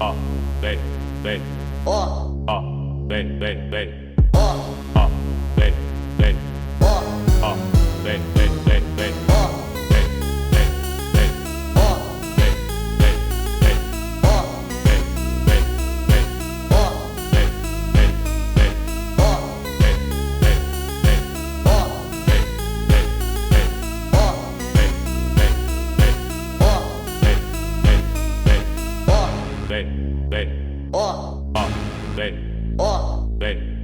Ó, vem, vem, Ó, ó, vem, vem, vem, ó, ó, vem, vem, ó, ó, vem, vem, vem, vem, ó, vem, vem, vem, ó, vem, vem, vem, ó, vem, vem, vem, ó, vem, vem, vem, ó, vem, vem, vem, ó, vem, vem, vem, ó, vem, vem, vem, ó, vem, vem, vem, ó, vem, vem, ó, ó, vem, ó. vem.